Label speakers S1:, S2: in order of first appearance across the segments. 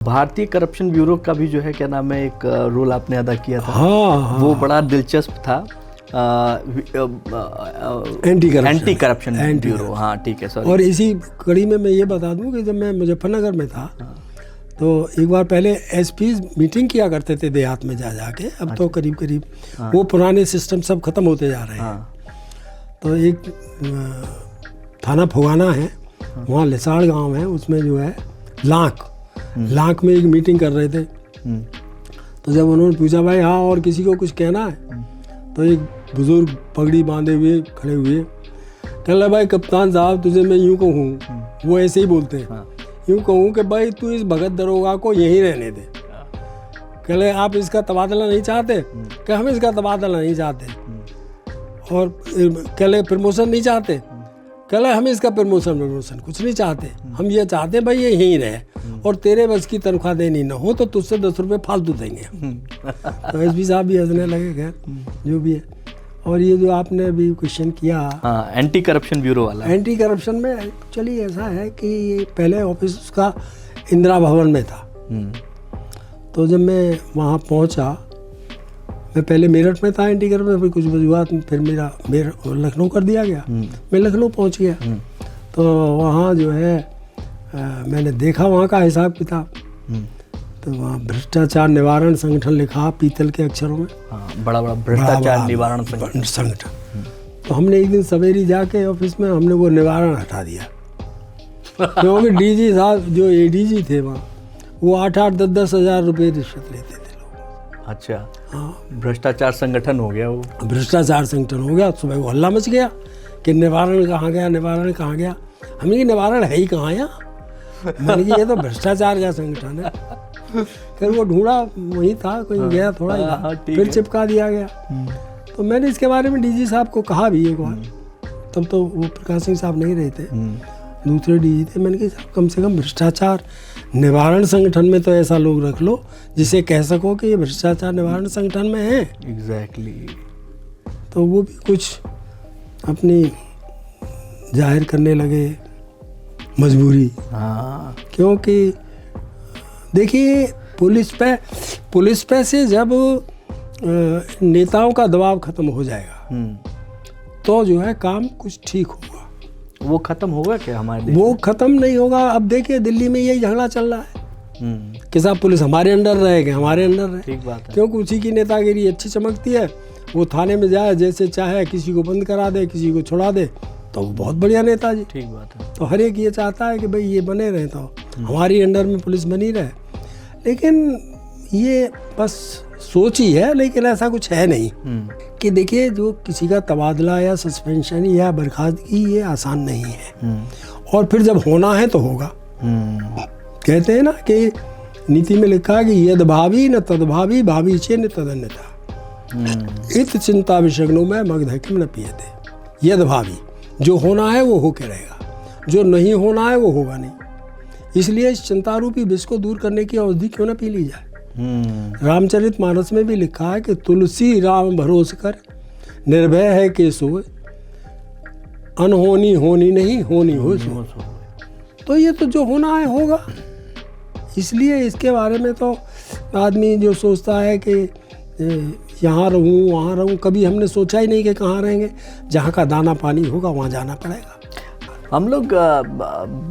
S1: भारतीय corruption bureau का भी जो है क्या नाम है एक रोल आपने अदा किया था।
S2: हाँ,
S1: वो बड़ा दिलचस्प था। एंटी करप्शन ब्यूरो, हाँ ठीक है सॉरी।
S2: और इसी कड़ी में मैं ये बता दूं कि जब मैं मुजफ्फरनगर में था तो एक बार पहले एसपी मीटिंग किया करते थे देहात में जा जाके। अब तो करीब करीब वो पुराने सिस्टम सब खत्म होते जा रहे हैं। तो एक थाना फुगाना है, वहाँ लिसाड़ गांव है, उसमें जो है लाख में एक मीटिंग कर रहे थे। तो जब उन्होंने पूछा भाई हाँ और किसी को कुछ कहना है, तो एक बुजुर्ग पगड़ी बांधे हुए खड़े हुए कह रहे भाई कप्तान साहब तुझे मैं यूँ कहूँ, वो ऐसे ही बोलते हैं, यूँ कहूँ कि भाई तू इस भगत दरोगा को यहीं रहने दे। कह रहे आप इसका तबादला नहीं चाहते? कि हम इसका तबादला नहीं चाहते। और कह रहे प्रमोशन नहीं चाहते? कह रहे हम इसका प्रमोशन कुछ नहीं चाहते, हम ये चाहते हैं भाई ये यहीं रहे और तेरे बस की तनख्वाह देनी ना हो तो तुझसे 10 रुपये फालतू देंगे। तो एसपी साहब भी हंसने लगे, खैर जो भी है। और ये जो आपने अभी क्वेश्चन किया
S1: एंटी करप्शन ब्यूरो वाला,
S2: एंटी करप्शन में चलिए ऐसा है कि ये पहले ऑफिस उसका इंदिरा भवन में था। तो जब मैं वहाँ पहुँचा, मैं पहले मेरठ में था एंटी करप्शन, फिर कुछ वजूहत फिर मेरा लखनऊ कर दिया गया, मैं लखनऊ पहुँच गया। तो वहाँ जो है मैंने देखा वहाँ का हिसाब किताब। तो वहाँ भ्रष्टाचार निवारण संगठन लिखा पीतल के अक्षरों में,
S1: बड़ा भ्रष्टाचार निवारण
S2: संगठन। तो हमने एक दिन सवेरी जाके ऑफिस में हमने वो निवारण हटा दिया क्योंकि डीजी साहब जो एडीजी थे वहाँ वो 8-8, 10-10 हज़ार रुपये रिश्वत लेते थे लोग।
S1: अच्छा, हाँ, भ्रष्टाचार संगठन हो गया वो, भ्रष्टाचार
S2: संगठन हो गया। सुबह वो हल्ला मच गया कि निवारण कहाँ गया। हमने कि निवारण है ही कहाँ यहाँ, मैंने कि ये तो भ्रष्टाचार का संगठन है। फिर वो ढूंढा, वही था, कहीं गया थोड़ा ही, फिर चिपका दिया गया। तो मैंने इसके बारे में डीजी साहब को कहा भी एक बार, तब तो वो प्रकाश सिंह साहब नहीं रहे थे, दूसरे डीजी थे। मैंने कहा कम से कम भ्रष्टाचार निवारण संगठन में तो ऐसा लोग रख लो जिसे कह सको कि ये भ्रष्टाचार निवारण संगठन में है।
S1: एग्जैक्टली।
S2: तो वो भी कुछ अपनी जाहिर करने लगे मजबूरी।
S1: हाँ,
S2: क्योंकि देखिए पुलिस पे से जब नेताओं का दबाव खत्म हो जाएगा तो जो है काम कुछ ठीक होगा।
S1: वो खत्म होगा क्या हमारे देश?
S2: वो खत्म नहीं होगा। अब देखिए दिल्ली में यही झगड़ा चल रहा है कि साहब पुलिस हमारे अंडर रहेगी, हमारे अंडर रहे।
S1: ठीक बात है।
S2: क्योंकि उसी की नेतागिरी अच्छी चमकती है, वो थाने में जाए जैसे चाहे, किसी को बंद करा दे, किसी को छुड़ा दे, तो वो बहुत बढ़िया नेता जी।
S1: ठीक बात है।
S2: तो हर एक ये चाहता है कि भाई ये बने रहे, तो हमारी अंडर में पुलिस बनी रहे। लेकिन ये बस सोच ही है, लेकिन ऐसा कुछ है नहीं कि देखिए जो किसी का तबादला या सस्पेंशन या बर्खास्तगी ये आसान नहीं है। और फिर जब होना है तो होगा। कहते हैं ना कि नीति में लिखा है कि यद भावी न तदभावी भावी चे न तदन्यता इत चिंता विषग्नो में मगधकिम न पियते। यद भावी, जो होना है वो होके रहेगा, जो नहीं होना है वो होगा नहीं। इसलिए इस चिंता रूपी विष को दूर करने की औषधि क्यों न पी ली जाए। रामचरितमानस में भी लिखा है कि तुलसी राम भरोस कर निर्भय है के सोए, अनहोनी होनी नहीं होनी हो सो। तो ये तो जो होना है होगा। इसलिए इसके बारे में तो आदमी जो सोचता है कि यहाँ रहूँ वहाँ रहूँ, कभी हमने सोचा ही नहीं कि कहाँ रहेंगे। जहाँ का दाना पानी होगा वहाँ जाना पड़ेगा।
S1: हम लोग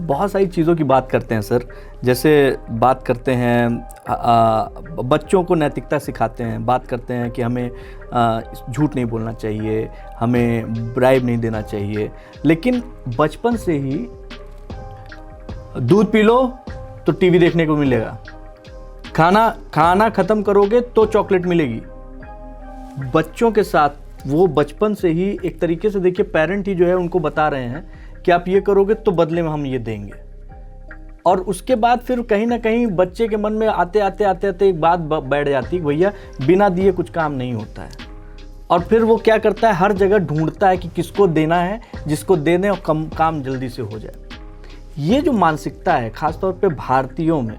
S1: बहुत सारी चीज़ों की बात करते हैं सर, जैसे बात करते हैं बच्चों को नैतिकता सिखाते हैं, बात करते हैं कि हमें झूठ नहीं बोलना चाहिए, हमें ब्राइब नहीं देना चाहिए। लेकिन बचपन से ही दूध पी लो तो टीवी देखने को मिलेगा, खाना ख़त्म करोगे तो चॉकलेट मिलेगी। बच्चों के साथ वो बचपन से ही एक तरीके से देखिए पेरेंट ही जो है उनको बता रहे हैं कि आप ये करोगे तो बदले में हम ये देंगे। और उसके बाद फिर कहीं ना कहीं बच्चे के मन में आते एक बात बैठ जाती है, भैया बिना दिए कुछ काम नहीं होता है। और फिर वो क्या करता है, हर जगह ढूंढता है कि किसको देना है, जिसको दे दें और काम जल्दी से हो जाए। ये जो मानसिकता है खासतौर पे भारतीयों में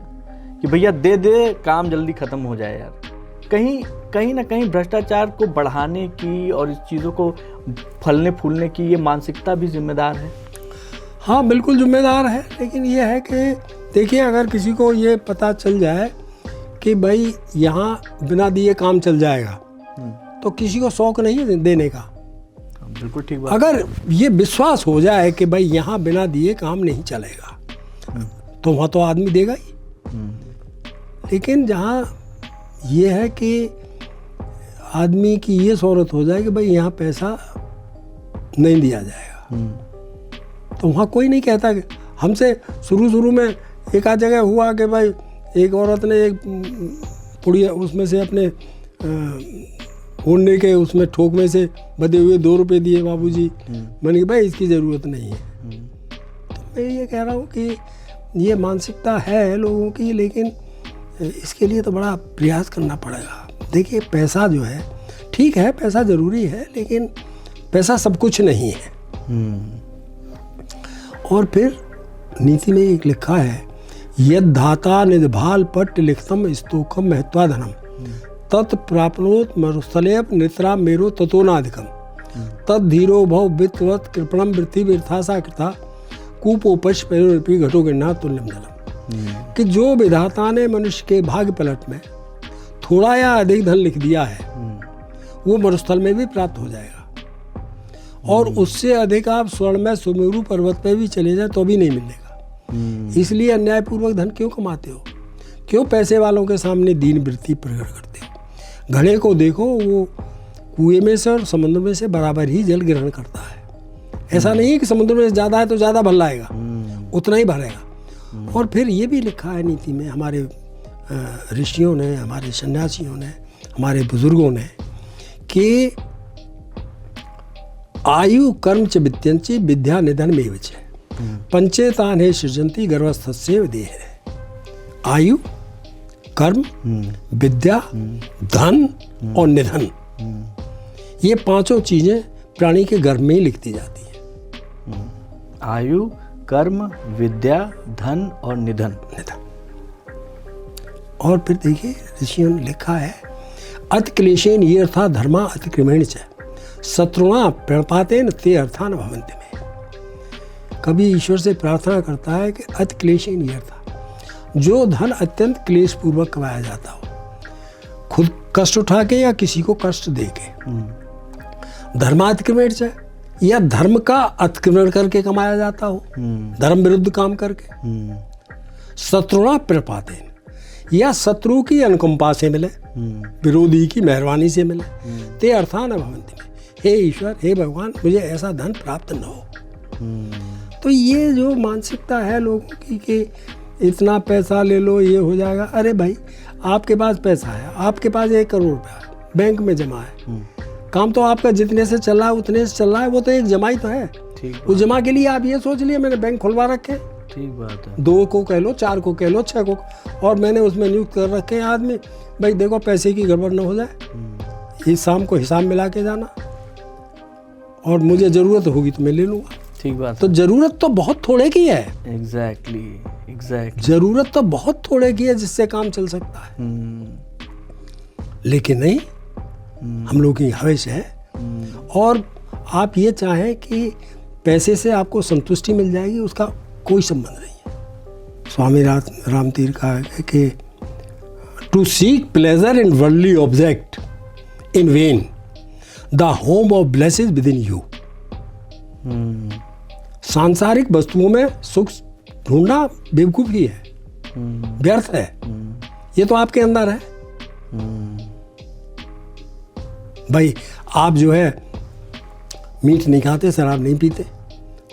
S1: कि भैया दे दे काम जल्दी खत्म हो जाए यार, कहीं ना कहीं भ्रष्टाचार को बढ़ाने की और इस चीज़ों को फलने फूलने की ये मानसिकता भी जिम्मेदार है।
S2: हाँ बिल्कुल जिम्मेदार है, लेकिन ये है कि देखिए, अगर किसी को ये पता चल जाए कि भाई यहाँ बिना दिए काम चल जाएगा, तो किसी को शौक नहीं है देने का।
S1: बिल्कुल ठीक बात।
S2: अगर ये विश्वास हो जाए कि भाई यहाँ बिना दिए काम नहीं चलेगा, तो वहाँ तो आदमी देगा ही। लेकिन जहाँ ये है कि आदमी की ये शोहरत हो जाए कि भाई यहाँ पैसा नहीं दिया जाएगा, तो वहाँ कोई नहीं कहता कि हमसे शुरू में एक आध जगह हुआ कि भाई एक औरत ने एक पुड़िया उसमें से अपने ओढ़ने के उसमें ठोक में से बधे हुए 2 रुपए दिए बाबूजी। मैंने कहा भाई इसकी ज़रूरत नहीं है। तो मैं ये कह रहा हूँ कि ये मानसिकता है लोगों की, लेकिन इसके लिए तो बड़ा प्रयास करना पड़ेगा। देखिए, पैसा जो है ठीक है, पैसा ज़रूरी है, लेकिन पैसा सब कुछ नहीं है। और फिर नीति में एक लिखा है, यद धाता निधाल पट्ट लिखतम स्तोकम महत्वाधनम तत् प्राप्नोत मरुस्थलेप नित्रा मेरो ततोनाधिकम तद धीरो भव वित्तवत कृपणम वृत्ति व्यर्थासा कृता कूपोपश पैरोपी घटो गिरना तुल्यम जलम। कि जो विधाता ने मनुष्य के भाग्य पलट में थोड़ा या अधिक धन लिख दिया है, वो मरुस्थल में भी प्राप्त हो जाएगा, और उससे अधिक आप स्वर्ण में सुमेरु पर्वत पे भी चले जाए तो भी नहीं मिलेगा। इसलिए अन्यायपूर्वक धन क्यों कमाते हो? क्यों पैसे वालों के सामने दीन वृत्ति प्रकट करते हो? घड़े को देखो, वो कुएं में से और समुद्र में से बराबर ही जल ग्रहण करता है। ऐसा नहीं है कि समुद्र में ज़्यादा है तो ज़्यादा भर लाएगा, उतना ही भरेगा। और फिर ये भी लिखा है नीति में, हमारे ऋषियों ने, हमारे सन्यासियों ने, हमारे बुजुर्गों ने, कि आयु कर्म च वित्यंच विद्या निधन में विच पंचेतान है सृजंती गर्भस्थस्य देह। आयु, कर्म, विद्या, धन और निधन, ये 5 चीजें प्राणी के गर्भ में ही लिखती जाती हैं।
S1: आयु, कर्म, विद्या, धन और निधन।
S2: और फिर देखिए, ऋषियों ने लिखा है, अति क्लेशेन ये अर्था धर्मा अतिक्रमेण च शत्रुणा प्रणपातेन ते अर्थान भवन्ति में। कभी ईश्वर से प्रार्थना करता है कि अति क्लेशेन ये अर्था, जो धन अत्यंत क्लेश पूर्वक कमाया जाता हो, खुद कष्ट उठा के या किसी को कष्ट दे के, धर्मातिक्रमण से, या धर्म का अतिक्रमण करके कमाया जाता हो, धर्म विरुद्ध काम करके, शत्रुणा प्रपाते, या शत्रु की अनुकंपा से मिले, विरोधी की मेहरबानी से मिले, ते अर्थान भवन्ति में। हे ईश्वर, हे भगवान, मुझे ऐसा धन प्राप्त न हो। तो ये जो मानसिकता है लोगों की कि इतना पैसा ले लो ये हो जाएगा। अरे भाई, आपके पास पैसा है, आपके पास 1 करोड़ रुपया बैंक में जमा है, काम तो आपका जितने से चल रहा है उतने से चल रहा है, वो तो एक जमा ही तो है। उस जमा के लिए आप ये सोच लिए मैंने बैंक खुलवा रखे,
S1: ठीक बात है,
S2: 2 को कह लो, 4 को कह लो, 6 को, और मैंने उसमें नियुक्त कर रखे हैं आदमी, भाई देखो पैसे की गड़बड़ न हो जाए, इस शाम को हिसाब मिला के जाना, और मुझे ज़रूरत होगी तो मैं ले लूँगा।
S1: ठीक बात।
S2: तो ज़रूरत तो बहुत थोड़े की है।
S1: एग्जैक्टली।
S2: ज़रूरत तो बहुत थोड़े की है जिससे काम चल सकता है, लेकिन नहीं, हम लोग की हवेश है। और आप ये चाहें कि पैसे से आपको संतुष्टि मिल जाएगी, उसका कोई संबंध नहीं है। स्वामी रामतीर का है कि to seek pleasure in worldly object in vain the home of blesses within you. सांसारिक वस्तुओं में सुख ढूंढना बेवकूफ़ी है, व्यर्थ है, ये तो आपके अंदर है। भाई, आप जो है मीठ नहीं खाते, शराब नहीं पीते,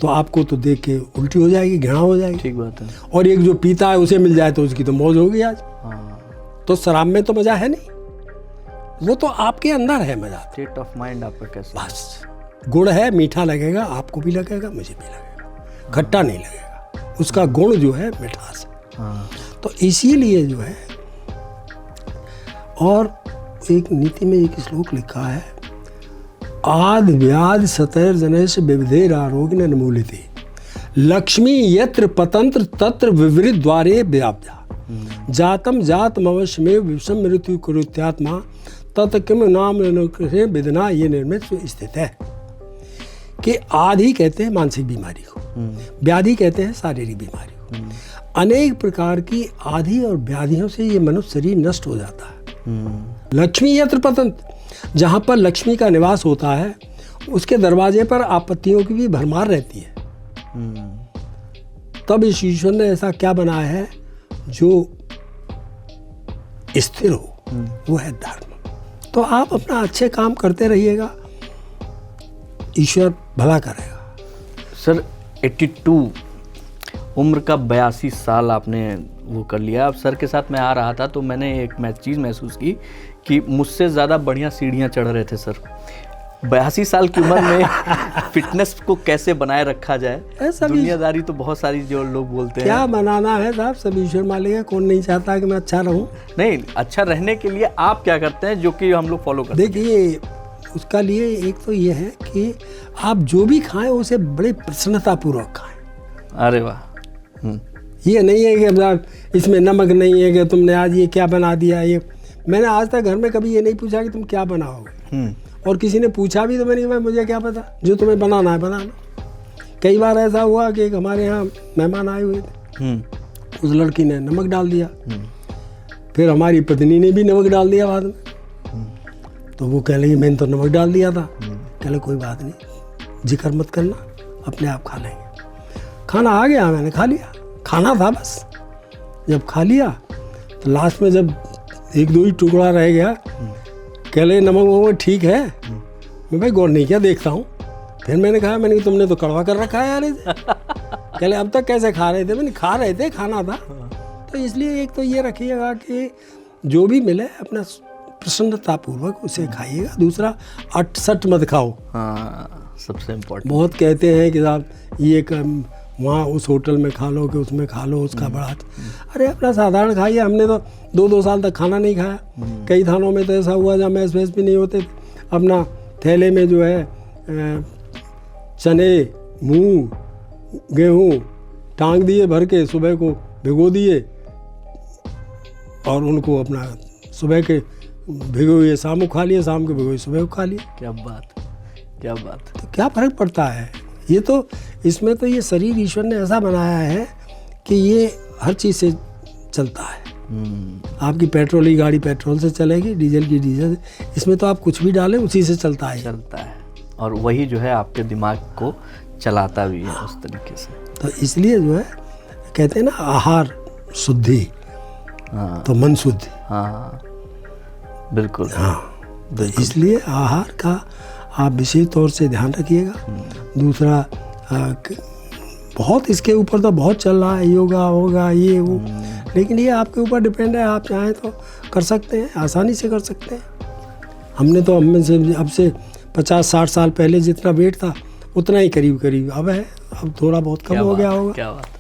S2: तो आपको तो देख के उल्टी हो जाएगी, घृणा हो जाएगी।
S1: ठीक बात है।
S2: और एक जो पीता है उसे मिल जाए तो उसकी तो मौज होगी आज। तो शराब में तो मजा है नहीं, वो तो आपके अंदर है मजा।
S1: स्टेट ऑफ माइंड आपका कैसा?
S2: बस गुड़ है, मीठा लगेगा, आपको भी लगेगा, मुझे भी लगेगा, खट्टा नहीं लगेगा, उसका गुण जो है मिठास है। तो इसीलिए जो है, और एक नीति में एक श्लोक लिखा है, आद व्याध सतैर जनेश विविधेर आरोग्य निर्मूलिते लक्ष्मी यत्र पतंत्र तत्र विवृत द्वारे व्याप्ता जातम जातम अवश्य में विषम मृत्यु कुरुत्यात्मा तत् किम नाम वेदना ये निर्मित स्थित है। कि आदि कहते हैं मानसिक बीमारी को, व्याधि कहते हैं शारीरिक बीमारी को, अनेक प्रकार की आदि और व्याधियों से ये मनुष्य शरीर नष्ट हो जाता है। लक्ष्मी यत्र पतंत, जहाँ पर लक्ष्मी का निवास होता है उसके दरवाजे पर आपत्तियों की भी भरमार रहती है। तब इस ईश्वर ने ऐसा क्या बनाया है जो स्थिर हो, वो है धर्म। तो आप अपना अच्छे काम करते रहिएगा, ईश्वर भला करेगा।
S1: सर 82 उम्र का 82 साल आपने वो कर लिया। अब सर के साथ मैं आ रहा था तो मैंने एक चीज़ महसूस की कि मुझसे ज़्यादा बढ़िया सीढ़ियाँ चढ़ रहे थे सर। 82 साल की उम्र में फिटनेस को कैसे बनाए रखा जाए, दुनियादारी तो बहुत सारी जो लोग बोलते हैं।
S2: क्या बनाना है साहब, सब ईश्वर मालिक है। कौन नहीं चाहता कि मैं अच्छा रहूं?
S1: नहीं, अच्छा रहने के लिए आप क्या करते हैं जो कि हम लोग फॉलो करते हैं?
S2: देखिए, उसका लिए एक तो ये है कि आप जो भी खाएं उसे बड़े प्रसन्नतापूर्वक खाएं।
S1: अरे वाह।
S2: ये नहीं है कि इसमें नमक नहीं है कि तुमने आज ये क्या बना दिया। ये मैंने आज तक घर में कभी ये नहीं पूछा कि तुम क्या बनाओगे, और किसी ने पूछा भी तो मैंने कहा मुझे क्या पता, जो तुम्हें बनाना है बना लो। कई बार ऐसा हुआ कि एक हमारे यहाँ मेहमान आए हुए थे, उस लड़की ने नमक डाल दिया, फिर हमारी पत्नी ने भी नमक डाल दिया बाद में। तो वो कह रही मैंने तो नमक डाल दिया था। कह ले कोई बात नहीं, जिक्र मत करना, अपने आप खा लेंगे। खाना आ गया, मैंने खा लिया, खाना था बस। जब खा लिया तो लास्ट में जब 1-2 ही टुकड़ा रह गया, कह ले नमक वमक ठीक है। मैं भाई गौर नहीं किया, देखता हूँ। फिर मैंने कहा तुमने तो कड़वा कर रखा है यार इसे। कह ले अब तक कैसे खा रहे थे? मैंने खा रहे थे, खाना था। तो इसलिए एक तो ये रखिएगा कि जो भी मिले अपना प्रसन्नतापूर्वक उसे खाइएगा। दूसरा, अटसट मत खाओ।
S1: हाँ, सबसे इम्पोर्टेंट।
S2: बहुत कहते हैं कि साहब ये वहाँ उस होटल में खा लो कि उसमें खा लो, उसका बड़ा। अरे अपना साधारण खाइए। हमने तो 2-2 साल तक खाना नहीं खाया। कई थानों में तो ऐसा हुआ जहाँ मैस वैस भी नहीं होते थे। अपना थैले में जो है चने, मूंग, गेहूँ टांग दिए भर के, सुबह को भिगो दिए और उनको अपना सुबह के भिगो हुए शाम को खा लिए, शाम को भिगो सुबह को खा लिए।
S1: क्या बात, क्या बात।
S2: तो क्या फ़र्क पड़ता है? ये तो इसमें तो ये शरीर ईश्वर ने ऐसा बनाया है कि ये हर चीज़ से चलता है। आपकी पेट्रोल की गाड़ी पेट्रोल से चलेगी, डीजल की डीजल से। इसमें तो आप कुछ भी डालें उसी से चलता है
S1: और वही जो है आपके दिमाग को चलाता भी है उस तरीके से।
S2: तो इसलिए जो है कहते हैं ना, आहार शुद्धि तो मन शुद्धि।
S1: हाँ बिल्कुल।
S2: हाँ, तो इसलिए आहार का आप विशेष तौर से ध्यान रखिएगा। दूसरा, बहुत इसके ऊपर तो बहुत चल रहा है, योगा होगा ये वो, लेकिन ये आपके ऊपर डिपेंड है। आप चाहें तो कर सकते हैं, आसानी से कर सकते हैं। हमने तो हम से अब से 50-60 साल पहले जितना वेट था उतना ही करीब अब है। अब थोड़ा बहुत कम हो गया होगा।
S1: क्या बात।